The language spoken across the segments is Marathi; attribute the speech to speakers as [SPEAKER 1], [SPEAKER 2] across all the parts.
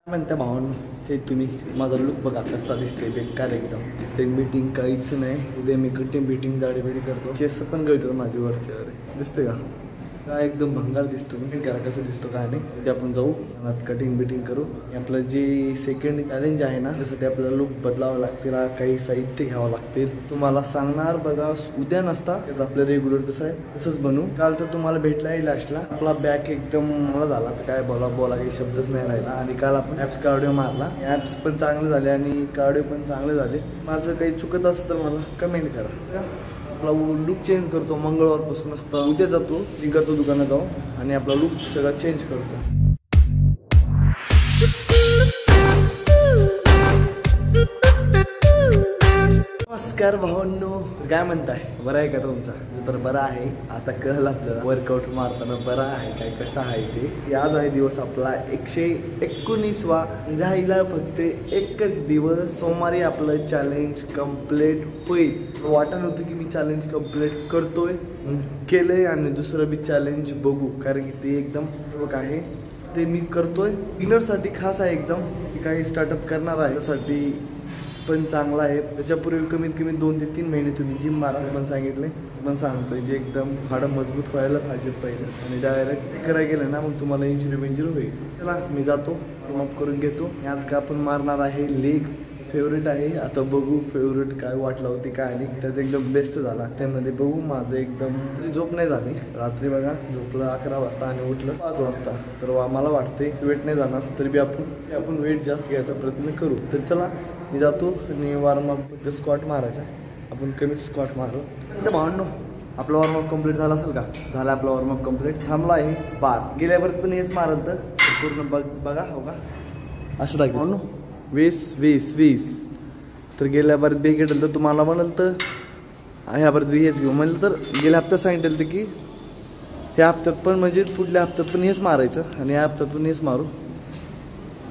[SPEAKER 1] म्हणता भावांनो, ते तुम्ही माझा लुक बघा कसला दिसते, बेकार एकदम. ते मीटिंग काहीच नाही. उद्या मी कटिंग बिटिंग दाढी बिडी करतो. केस पण गळतो माझी वरच्या दिसते का? काय एकदम भंगार दिसतो मी. करा कसं दिसतो काय नाही ते आपण जाऊ कटिंग बिटिंग करू. आपलं जे सेकंड चॅलेंज आहे ना, त्यासाठी आपल्याला लुक बदलावं लागतील, काही साहित्य घ्यावं लागतील. तुम्हाला सांगणार बघा, उद्या नसता आपलं रेग्युलर जसं आहे तसंच बनवू. काल तर तुम्हाला भेटला येईल लास्टला. आपला बॅक एकदम मला झाला तर काय बोला काही शब्दच नाही राहिला. आणि काल आपण ॲप्स कार्डिओ मारला. ॲप्स पण चांगले झाले आणि कार्डिओ पण चांगले झाले. माझं काही चुकत असतं तर मला कमेंट करा. आपला लुक चेंज करतो मंगळवारपासून असतं. उद्या जातो लिंगाचं दुकानात जाऊ आणि आपला लुक सगळा चेंज करतो. नमस्कार भावांनो, काय म्हणताय? बरं आहे का तुमचा? तर बरं आहे. आता कळलं आपल्याला वर्कआउट मारताना बरं आहे काय कसं आहे ते. आज आहे दिवस आपला 119वा. राहिला फक्त एकच दिवस. सोमवारी आपलं चॅलेंज कम्प्लीट होईल. वाटत नव्हतं की मी चॅलेंज कम्प्लीट करतोय, केलंय. आणि दुसरं बी चॅलेंज बघू, कारण की ते एकदम आहे ते मी करतोय. बिगिनरसाठी खास आहे एकदम, की काही स्टार्टअप करणार आहे त्यासाठी पण चांगला आहे. त्याच्यापूर्वी कमीत कमी 2 ते 3 महिने तुम्ही जिम मारा पण सांगितले. पण सांगतोय जे एकदम हाडं मजबूत व्हायला पाहिजेत पहिलं. आणि डायरेक्ट करायला गेलं ना मग तुम्हाला इंजुरी होईल. चला मी जातो, वॉर्मअप करून घेतो. आज का आपण मारणार आहे लेग. फेवरेट आहे. आता बघू फेवरेट काय वाटलं होती काय नाही. त्यात एकदम बेस्ट झाला. त्यामध्ये बघू. माझं एकदम झोप नाही झाली रात्री. बघा झोपलं 11 वाजता आणि उठलं 5 वाजता. तर मला वाटते वेट नाही जाणार, तरी बी आपण वेट जास्त घ्यायचा प्रयत्न करू. तर चला मी जातो आणि वॉर्मअप स्क्वॉट मारायचा. आपण कमीच स्क्वॉट मारू. तर भावांनो, आपला वॉर्मअप कंप्लीट झाला असेल का? झाला आपला वॉर्मअप कंप्लीट. थांबला आहे बार. गेल्यावर पण हेच मारल तर पूर्ण बघा हो का असं दाखव भावांनो. 20 तर गेल्या बारीत बे घेतलं तर तुम्हाला म्हणाल तर ह्या बारीत बी हेच घेऊ म्हणलं तर गेल्या हप्त्यात सांगितलं की ह्या हप्त्यात पण म्हणजे पुढल्या हप्त्यात पण हेच मारायचं आणि ह्या हप्त्यात पण हेच मारू.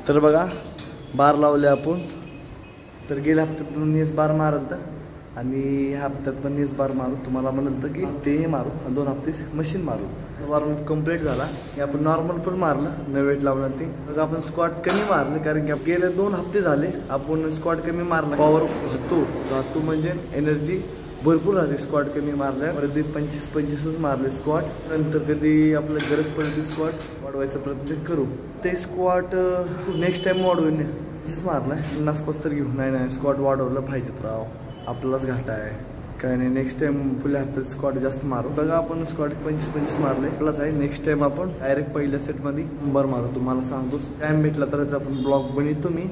[SPEAKER 1] तर बघा बार लावले आपण. तर गेल्या हप्त्यात पण हेच बार मारल तर आणि ह्या हप्त्यात पण हेच बार मारू. तुम्हाला म्हणाल तर की ते मारू आणि 2 हप्ते मशीन मारू. वॉर्मअप कंप्लीट झाला की आपण नॉर्मल पण मारलं, न वेट लावलं ते. मग आपण स्क्वॉट कमी मारलं, कारण की गेले 2 हप्ते झाले आपण स्क्वॉट कमी मारला. पॉवर राहतो म्हणजे एनर्जी भरपूर राहते स्क्वॉट कमी मारल्या. परत 25-25च मारले स्क्वॉट. नंतर कधी आपल्याला गरज पडली स्क्वॉट वाढवायचा प्रयत्न करू. ते स्क्वॉट नेक्स्ट टाइम वाढवून मारला 50 तर घेऊ. नाही स्क्वॉट वाढवलं पाहिजेत राव, आपलाच घाटा आहे. काय नाही, नेक्स्ट टाइम पुढल्या हप्त्यात स्क्वॉट जास्त मारू. बघा आपण स्क्वॉट 25 मारले प्लस आहे. नेक्स्ट टाइम आपण डायरेक्ट पहिल्या सेटमध्ये नंबर मारू. तुम्हाला सांगतो टाइम भेटला तरच आपण ब्लॉग बनवतो मी.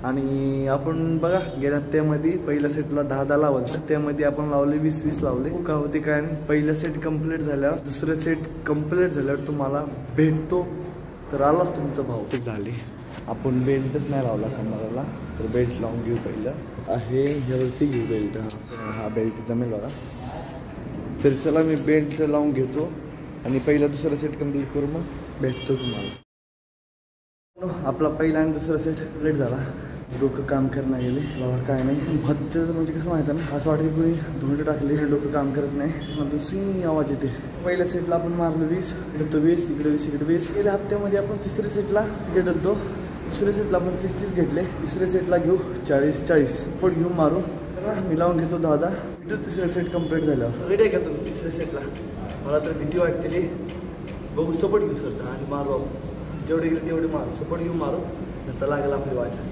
[SPEAKER 1] आणि आपण बघा गेल्या हप्त्यामध्ये पहिल्या सेटला 10 लावलं, तर त्यामध्ये आपण लावले 20 लावले. का होते काय नाही, पहिला सेट कंप्लीट झाल्यावर दुसरं सेट कंप्लीट झाल्यावर तुम्हाला भेटतो. तर आलाच तुमचा भाव ते झाले. आपण बेल्टच नाही लावला कमराला, तर बेल्ट लावून घेऊ. पहिलं आहे ह्यावरती घेऊ बेल्ट. हा बेल्ट जमेल बघा. तर चला मी बेल्ट लावून घेतो आणि पहिला दुसरा सेट कंप्लीट करू, मग भेटतो तुम्हाला. आपला पहिला आणि दुसरा सेट कंप्लीट झाला. डोकं काम करणं गेले बाबा. काय नाही भत्त म्हणजे कसं माहिती आहे ना, असं वाटतं कुणी धुंड टाकले, डोकं काम करत नाही. मग दुसरी आवाज येते. पहिल्या सेटला आपण मारलं 20, इकडे 20, इकडे 20, इकडे 20. गेल्या हप्त्यामध्ये आपण तिसऱ्या सेटला घेतलो. दुसऱ्या सेटला आपण 30 घेतले. तिसऱ्या सेटला घेऊ 40 पण घेऊ मारू. मी लावून घेतो 10. तिसऱ्या सेट कंप्लीट झाल्यावर रेडी आहे का तुम्ही? तिसऱ्या सेटला मला तर भीती वाटते रे. बघू सपोर्ट घेऊ सरचा आणि मारू. आपण जेवढे गेले तेवढे मारू. सपोर्ट घेऊ मारू. नसता लागेल आपली वाट.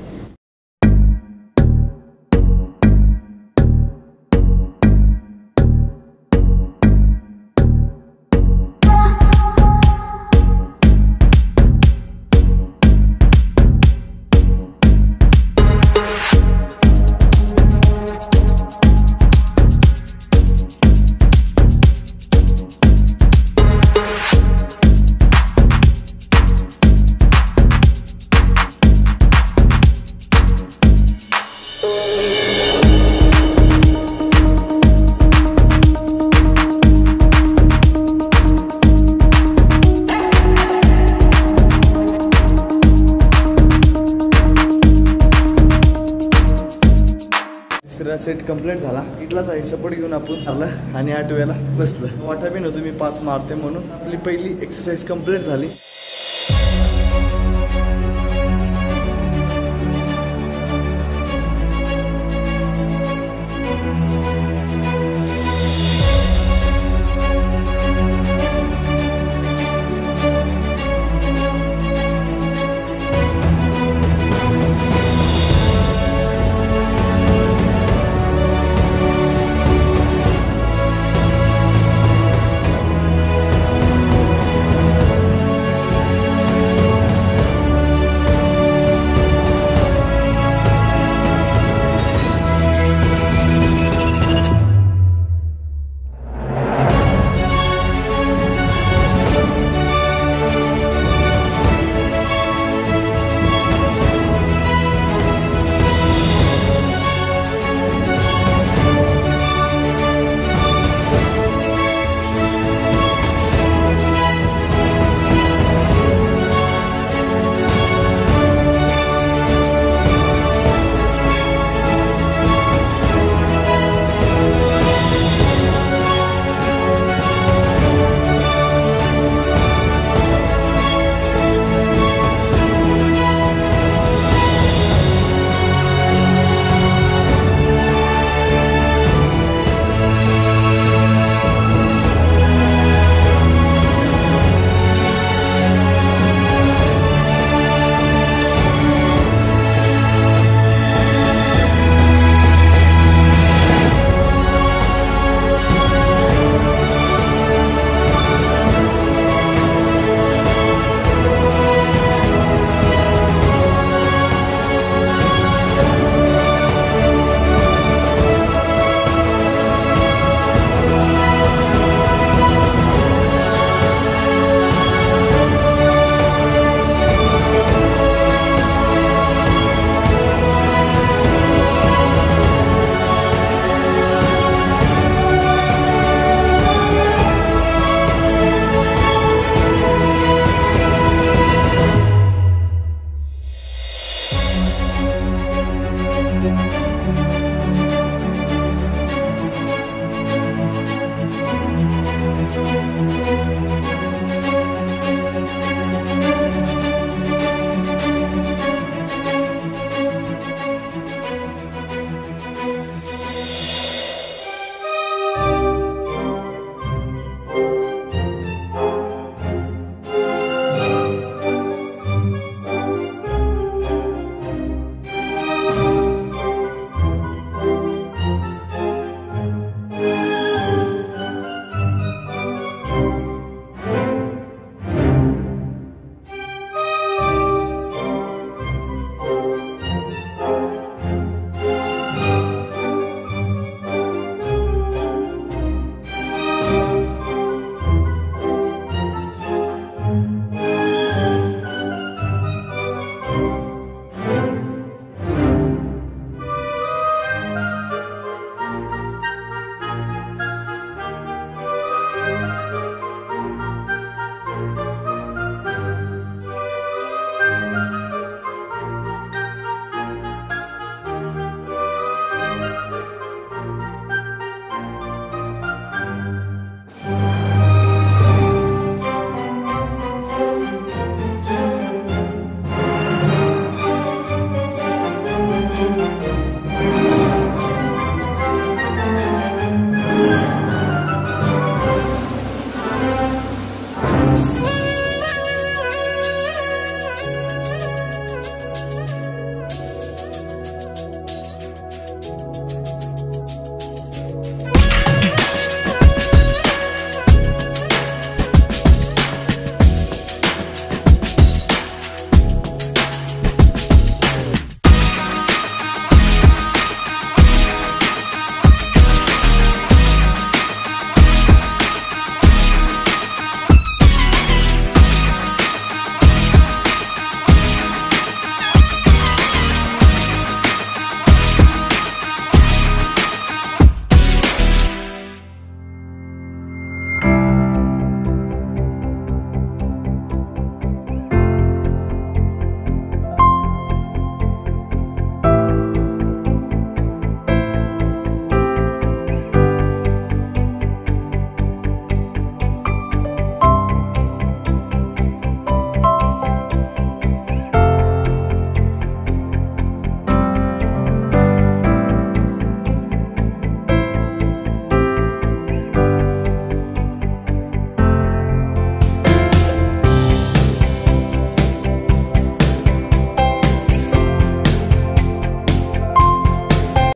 [SPEAKER 1] सेट कंप्लीट झाला. इथलाच आहे सपोर्ट घेऊन आपण आलं आणि 8व्याला बसलं. वाटा बी नव्हतं मी 5 मारते म्हणून. आपली पहिली एक्सरसाइज कंप्लीट झाली.